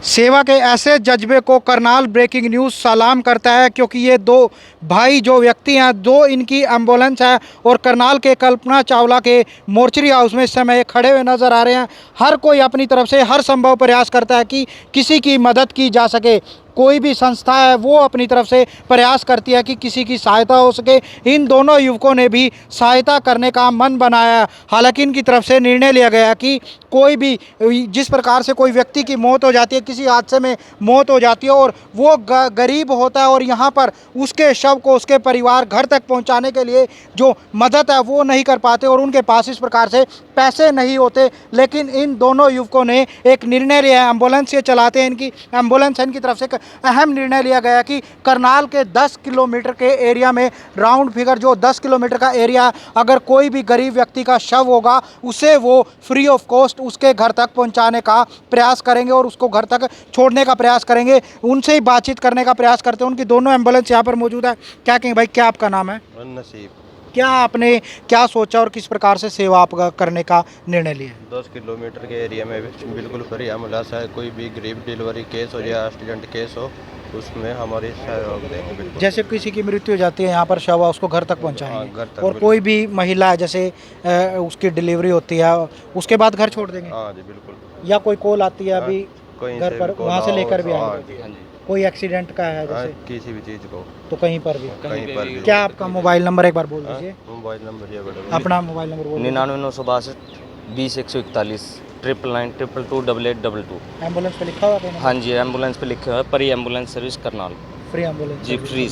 सेवा के ऐसे जज्बे को करनाल ब्रेकिंग न्यूज़ सलाम करता है, क्योंकि ये दो भाई जो व्यक्ति हैं, दो इनकी एम्बुलेंस है और करनाल के कल्पना चावला के मोर्चरी हाउस में इस समय खड़े हुए नज़र आ रहे हैं। हर कोई अपनी तरफ से हर संभव प्रयास करता है कि किसी की मदद की जा सके। कोई भी संस्था है वो अपनी तरफ से प्रयास करती है कि किसी की सहायता हो सके। इन दोनों युवकों ने भी सहायता करने का मन बनाया है। हालांकि इनकी तरफ से निर्णय लिया गया कि कोई भी जिस प्रकार से कोई व्यक्ति की मौत हो जाती है, किसी हादसे में मौत हो जाती है और वो गरीब होता है और यहाँ पर उसके शव को उसके परिवार घर तक पहुँचाने के लिए जो मदद है वो नहीं कर पाते और उनके पास इस प्रकार से पैसे नहीं होते। लेकिन इन दोनों युवकों ने एक निर्णय लिया है, एम्बुलेंस ये चलाते हैं, इनकी एम्बुलेंस है, इनकी तरफ से एक अहम निर्णय लिया गया कि करनाल के 10 किलोमीटर के एरिया में राउंड फिगर जो 10 किलोमीटर का एरिया, अगर कोई भी गरीब व्यक्ति का शव होगा उसे वो फ्री ऑफ कॉस्ट उसके घर तक पहुंचाने का प्रयास करेंगे और उसको घर तक छोड़ने का प्रयास करेंगे। उनसे ही बातचीत करने का प्रयास करते हैं। उनकी दोनों एम्बुलेंस यहाँ पर मौजूद है। क्या कहेंगे भाई, क्या आपका नाम है? नसीब। क्या आपने क्या सोचा और किस प्रकार से सेवा आप करने का निर्णय लिया? 10 किलोमीटर के एरिया में बिल्कुल फ्री एम्बुलेंस है। कोई भी गरीब डिलीवरी केस हो या एक्सीडेंट केस हो उसमें हमारी सहयोग देंगे बिल्कुल। जैसे किसी की मृत्यु हो जाती है यहाँ पर शव उसको घर तक पहुँचाएंगे। हाँ, घर तक। और कोई भी महिला है जैसे उसकी डिलीवरी होती है उसके बाद घर छोड़ देंगे। हाँ जी बिल्कुल। या कोई कॉल आती है अभी कहीं घर पर, वहाँ से लेकर भी हाँ आएंगे। जी। कोई एक्सीडेंट का है जैसे किसी भी चीज़ को तो कहीं पर भी। कहीं पर भी। क्या आपका मोबाइल नंबर एक बार बोल दीजिए? मोबाइल नंबर ये अपना मोबाइल नंबर बोल दीजिए। 99 20 141 999 222 8822। एम्बुलेंस पे लिखा हुआ है? हाँ जी, एम्बुलेंस पे लिखा हुआ है Pari ambulance service Karnal. Free ambulance जी फ्री।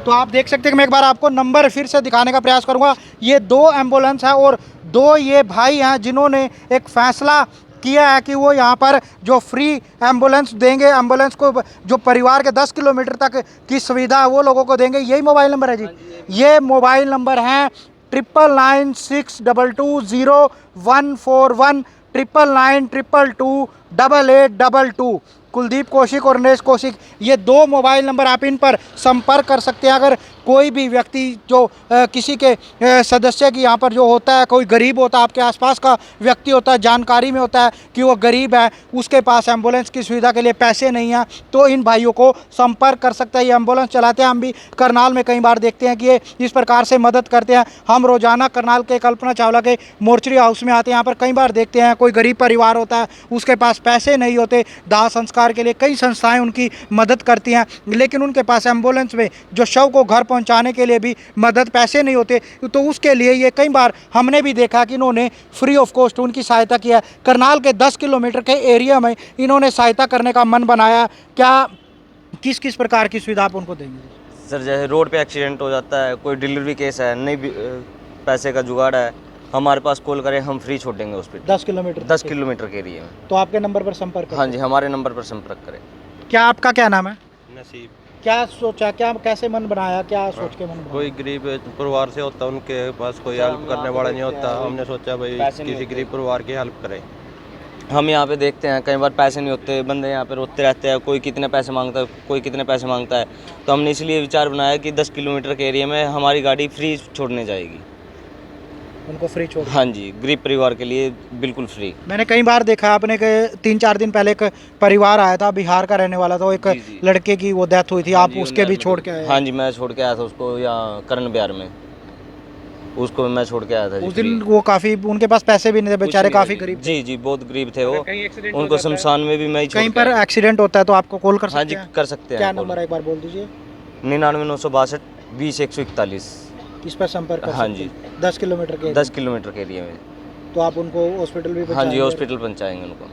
तो आप देख सकते हैं कि मैं एक बार आपको नंबर फिर से दिखाने का प्रयास करूंगा। ये दो एम्बुलेंस है और दो ये भाई हैं जिन्होंने एक फैसला किया है कि वो यहाँ पर जो फ्री एम्बुलेंस देंगे, एम्बुलेंस को जो परिवार के 10 किलोमीटर तक की सुविधा है वो लोगों को देंगे। यही मोबाइल नंबर है जी? ये मोबाइल नंबर है 9996220141 9992228822। कुलदीप कौशिक और नरेश कौशिक, ये दो मोबाइल नंबर आप इन पर संपर्क कर सकते हैं। अगर कोई भी व्यक्ति जो किसी के सदस्य की यहाँ पर जो होता है, कोई गरीब होता है, आपके आसपास का व्यक्ति होता है, जानकारी में होता है कि वो गरीब है, उसके पास एम्बुलेंस की सुविधा के लिए पैसे नहीं हैं, तो इन भाइयों को संपर्क कर सकता है। ये एम्बुलेंस चलाते हैं। हम भी करनाल में कई बार देखते हैं कि ये इस प्रकार से मदद करते हैं। हम रोज़ाना करनाल के कल्पना चावला के मोर्चरी हाउस में आते हैं। यहाँ पर कई बार देखते हैं कोई गरीब परिवार होता है, उसके पास पैसे नहीं होते, दाह संस्कार के लिए कई संस्थाएं उनकी मदद करती हैं, लेकिन उनके पास एम्बुलेंस में जो शव को घर पहुंचाने के लिए भी मदद पैसे नहीं होते, तो उसके लिए ये कई बार हमने भी देखा कि इन्होंने फ्री ऑफ कॉस्ट उनकी सहायता किया। करनाल के 10 किलोमीटर के एरिया में इन्होंने सहायता करने का मन बनाया। क्या किस किस प्रकार की सुविधा आप उनको देंगे? सर जैसे रोड पे एक्सीडेंट हो जाता है, कोई डिलीवरी केस है, नहीं पैसे का जुगाड़ है, हमारे पास कॉल करें, हम फ्री छोड़ देंगे हॉस्पिटल। 10 किलोमीटर 10 किलोमीटर के एरिया में। तो आपके नंबर पर संपर्क करें। हाँ जी, हमारे नंबर पर संपर्क करें। क्या आपका क्या नाम है? नसीब। क्या सोचा, क्या कैसे मन बनाया, क्या सोच के मन बनाया? कोई गरीब परिवार से होता, उनके पास कोई हेल्प करने वाला नहीं होता। हमने सोचा भाई किसी गरीब परिवार की हेल्प करें। हम यहाँ पे देखते हैं कई बार पैसे नहीं होते, बंदे यहाँ पे रोते रहते हैं, कोई कितने पैसे मांगता है, कोई कितने पैसे मांगता है, तो हमने इसलिए विचार बनाया कि 10 किलोमीटर के एरिया में हमारी गाड़ी फ्री छोड़ने जाएगी। उनको फ्री छोड़। हाँ जी, गरीब परिवार के लिए बिल्कुल फ्री। मैंने कई बार देखा, आपने 3-4 दिन पहले एक परिवार आया था, बिहार का रहने वाला था, एक जी। लड़के की वो डेथ हुई थी, आप उसके भी छोड़ के आए? हाँ जी, मैं छोड़ के आया था उसको यहाँ करण बिहार में, उसको मैं छोड़ के आया था। उस दिन वो काफी, उनके पास पैसे भी नहीं थे बेचारे, काफी गरीब। जी जी, बहुत गरीब थे वो। उनको शमशान में भी मैं ही छोड़ कहीं के पर आया। एक्सीडेंट होता है तो आपको कॉल कर हाँ सकते जी, अच्छा। हैं? कर सकते हैं। क्या नंबर है एक बार बोल दीजिए? 99 20 141। इस पर संपर्क कर हाँ सकते जी। हैं। 10 किलोमीटर के 10 किलोमीटर के एरिया में। तो आप उनको हॉस्पिटल भी हाँ जी, पहुंचाएंगे? हॉस्पिटल पहुँचाएंगे उनको।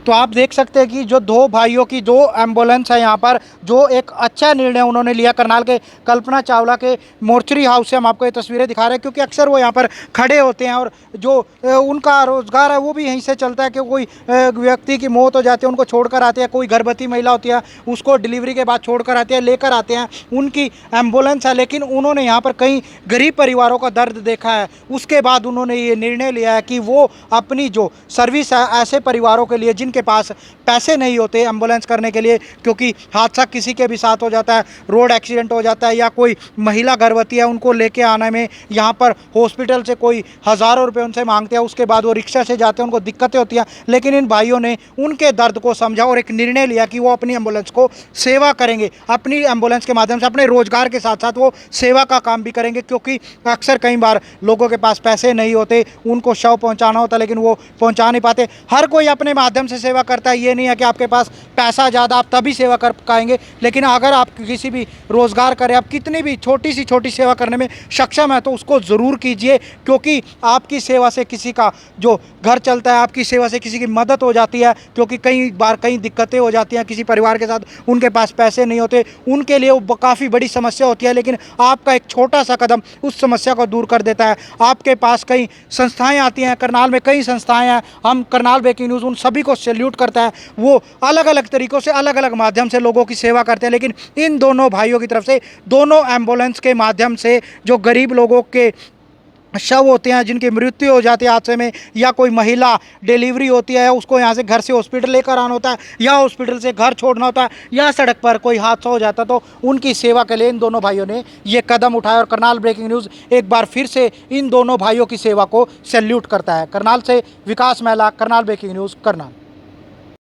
तो आप देख सकते हैं कि जो दो भाइयों की जो एम्बुलेंस है यहाँ पर, जो एक अच्छा निर्णय उन्होंने लिया। करनाल के कल्पना चावला के मोर्चरी हाउस से हम आपको ये तस्वीरें दिखा रहे हैं, क्योंकि अक्सर वो यहाँ पर खड़े होते हैं और जो उनका रोज़गार है वो भी यहीं से चलता है कि कोई व्यक्ति की मौत हो जाती है, उनको छोड़कर आते हैं, कोई गर्भवती महिला होती है उसको डिलीवरी के बाद छोड़कर आते हैं, लेकर आते हैं, उनकी एम्बुलेंस है। लेकिन उन्होंने यहाँ पर कई गरीब परिवारों का दर्द देखा है, उसके बाद उन्होंने ये निर्णय लिया है कि वो अपनी जो सर्विस है ऐसे परिवारों के लिए जिनके जिनके पास पैसे नहीं होते एम्बुलेंस करने के लिए, क्योंकि हादसा किसी के भी साथ हो जाता है, रोड एक्सीडेंट हो जाता है या कोई महिला गर्भवती है, उनको लेके आने में यहाँ पर हॉस्पिटल से कोई हज़ारों रुपए उनसे मांगते हैं, उसके बाद वो रिक्शा से जाते हैं, उनको दिक्कतें होती हैं। लेकिन इन भाइयों ने उनके दर्द को समझा और एक निर्णय लिया कि वो अपनी एम्बुलेंस को सेवा करेंगे, अपनी एम्बुलेंस के माध्यम से अपने रोजगार के साथ साथ वो सेवा का काम भी करेंगे, क्योंकि अक्सर कई बार लोगों के पास पैसे नहीं होते, उनको शव पहुंचाना होता लेकिन वो पहुंचा नहीं पाते। हर कोई अपने माध्यम से सेवा करता है, ये नहीं है कि आपके पास पैसा ज़्यादा आप तभी सेवा कर पाएंगे, लेकिन अगर आप किसी भी रोज़गार करें, आप कितनी भी छोटी सी छोटी सेवा करने में सक्षम है तो उसको ज़रूर कीजिए, क्योंकि आपकी सेवा से किसी का जो घर चलता है, आपकी सेवा से किसी की मदद हो जाती है। क्योंकि कई बार कई दिक्कतें हो जाती हैं किसी परिवार के साथ, उनके पास पैसे नहीं होते, उनके लिए वो काफ़ी बड़ी समस्या होती है, लेकिन आपका एक छोटा सा कदम उस समस्या को दूर कर देता है। आपके पास कई संस्थाएं आती हैं, करनाल में कई संस्थाएं हैं, हम करनाल ब्रेकिंग न्यूज़ उन सभी को सैल्यूट करता है। वो अलग अलग तरीक़ों से अलग अलग माध्यम से लोगों की सेवा करते हैं, लेकिन इन दोनों भाइयों की तरफ से दोनों एम्बुलेंस के माध्यम से जो गरीब लोगों के शव होते हैं, जिनकी मृत्यु हो जाती है हादसे में, या कोई महिला डिलीवरी होती है, उसको यहाँ से घर से हॉस्पिटल लेकर आना होता है, या हॉस्पिटल से घर छोड़ना होता है, या सड़क पर कोई हादसा हो जाता है, तो उनकी सेवा के लिए इन दोनों भाइयों ने ये कदम उठाया। और करनाल ब्रेकिंग न्यूज़ एक बार फिर से इन दोनों भाइयों की सेवा को सैल्यूट करता है। करनाल से विकास महिला, करनाल ब्रेकिंग न्यूज़, करनाल।